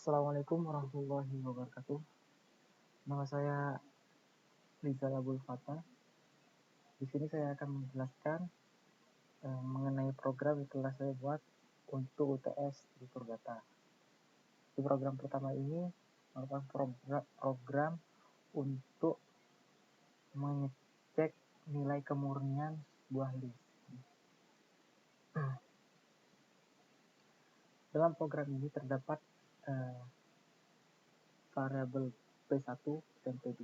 Assalamualaikum warahmatullahi wabarakatuh. Nama saya Rizal Abul Fatah. Di sini saya akan menjelaskan mengenai program yang telah saya buat untuk UTS di Purgata. Di program pertama ini merupakan program untuk mengecek nilai kemurnian sebuah list. Dalam program ini terdapat variabel P1 dan P2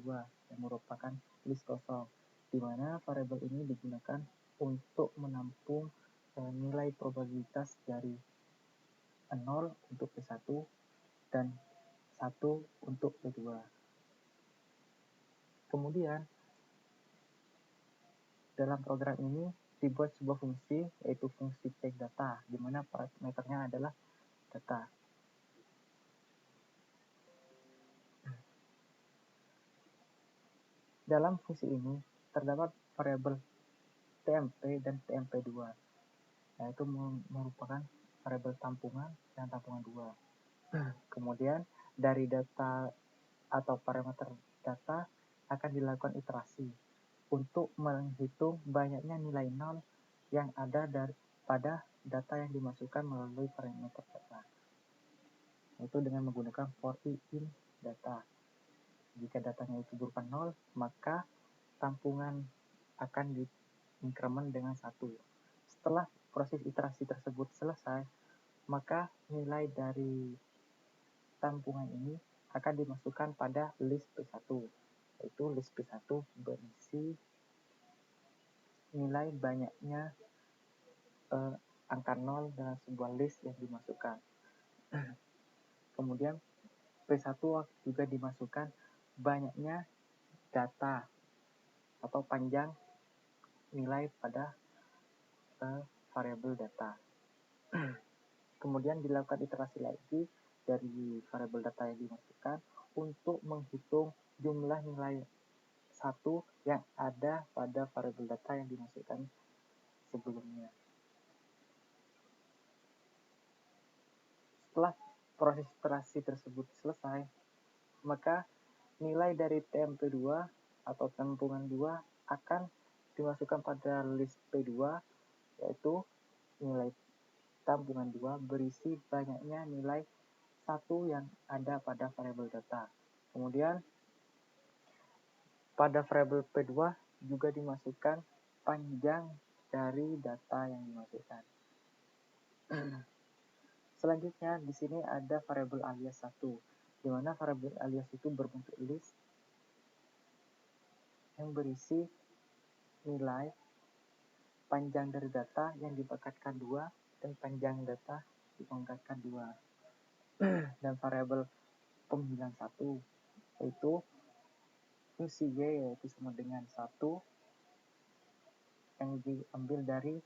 yang merupakan list kosong, di mana variabel ini digunakan untuk menampung nilai probabilitas dari 0 untuk P1 dan 1 untuk P2. Kemudian dalam program ini dibuat sebuah fungsi, yaitu fungsi take data, di mana parameternya adalah data. Dalam fungsi ini terdapat variabel TMP dan TMP2, yaitu merupakan variabel tampungan dan tampungan 2. Kemudian dari data atau parameter data akan dilakukan iterasi untuk menghitung banyaknya nilai nol yang ada pada data yang dimasukkan melalui parameter data, yaitu dengan menggunakan for i in data. Jika datanya itu berupa 0, maka tampungan akan diinkremen dengan 1. Setelah proses iterasi tersebut selesai, maka nilai dari tampungan ini akan dimasukkan pada list P1, yaitu list P1 berisi nilai banyaknya angka 0 dalam sebuah list yang dimasukkan. Kemudian P1 juga dimasukkan banyaknya data atau panjang nilai pada variabel data. Kemudian dilakukan iterasi lagi dari variabel data yang dimasukkan untuk menghitung jumlah nilai 1 yang ada pada variabel data yang dimasukkan sebelumnya. Setelah proses iterasi tersebut selesai, maka nilai dari TMP2 atau tampungan 2 akan dimasukkan pada list P2, yaitu nilai tampungan 2 berisi banyaknya nilai 1 yang ada pada variabel data. Kemudian pada variabel P2 juga dimasukkan panjang dari data yang dimasukkan. Selanjutnya di sini ada variabel alias 1, di mana variabel alias itu berbentuk list yang berisi nilai panjang dari data yang dipangkatkan 2 dan panjang data dipangkatkan 2. Dan variabel pembilang 1 yaitu fungsi Y, yaitu sama dengan 1 yang diambil dari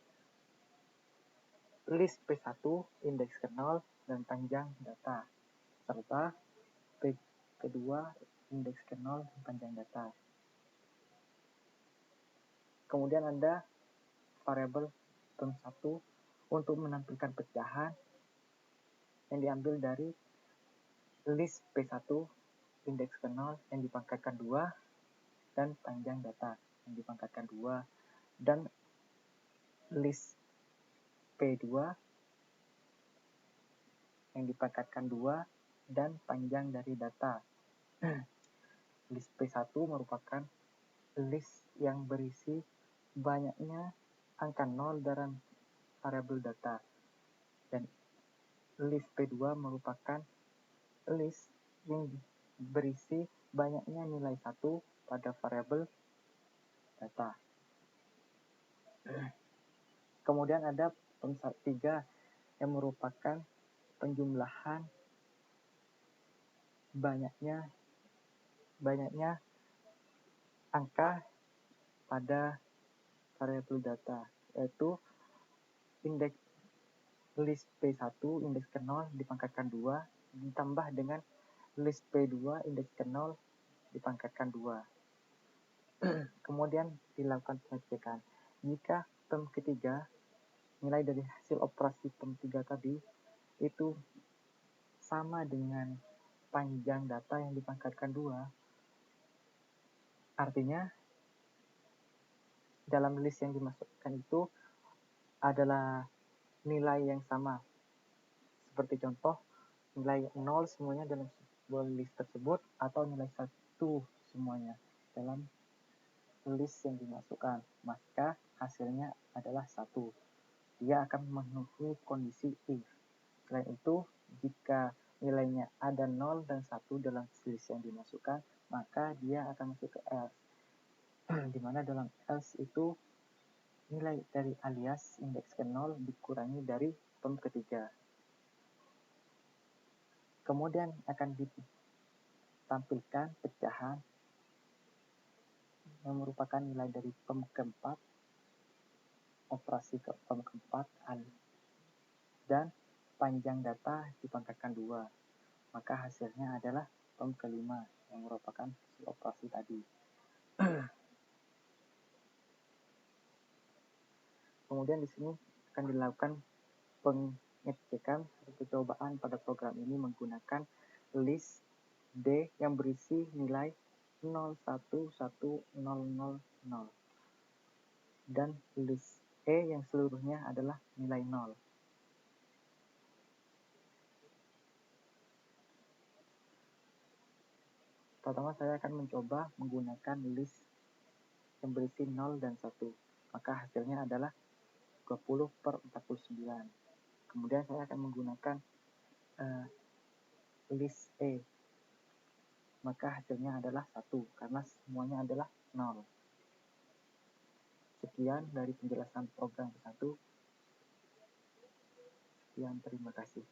list P1 indeks ke 0 dan panjang data, serta P2 indeks ke 0 dan panjang data. Kemudian ada variabel pem1 untuk menampilkan pecahan yang diambil dari list P1 indeks ke 0 yang dipangkatkan 2 dan panjang data yang dipangkatkan 2, dan list P2 yang dipangkatkan 2 dan panjang dari data. List P1 merupakan list yang berisi banyaknya angka 0 dalam variabel data, dan list P2 merupakan list yang berisi banyaknya nilai 1 pada variabel data. Kemudian ada pem3 yang merupakan penjumlahan banyaknya angka pada variabel data, yaitu indeks list P1 indeks ke 0 dipangkatkan 2 ditambah dengan list P2 indeks ke 0 dipangkatkan 2. Kemudian dilakukan pengecekan. Jika pem ketiga, nilai dari hasil operasi pem 3 tadi itu sama dengan panjang data yang dipangkatkan 2, artinya dalam list yang dimasukkan itu adalah nilai yang sama. Seperti contoh, nilai 0 semuanya dalam sebuah list tersebut, atau nilai 1 semuanya dalam list yang dimasukkan, maka hasilnya adalah 1. Dia akan memenuhi kondisi if. Selain itu, jika nilainya ada 0 dan 1 dalam list yang dimasukkan, maka dia akan masuk ke else. Dimana dalam else itu nilai dari alias indeks ke 0 dikurangi dari pem ketiga. Kemudian akan ditampilkan pecahan yang merupakan nilai dari pem keempat, operasi ke pem keempat, dan panjang data dipangkatkan 2. Maka hasilnya adalah pem kelima yang merupakan operasi tadi. Kemudian di sini akan dilakukan pengecekan atau percobaan pada program ini menggunakan list D yang berisi nilai 011000 dan list E yang seluruhnya adalah nilai 0. Pertama saya akan mencoba menggunakan list yang berisi 0 dan 1. Maka hasilnya adalah 20/49. Kemudian saya akan menggunakan list E. Maka hasilnya adalah 1 karena semuanya adalah 0. Sekian dari penjelasan program 1. Sekian, terima kasih.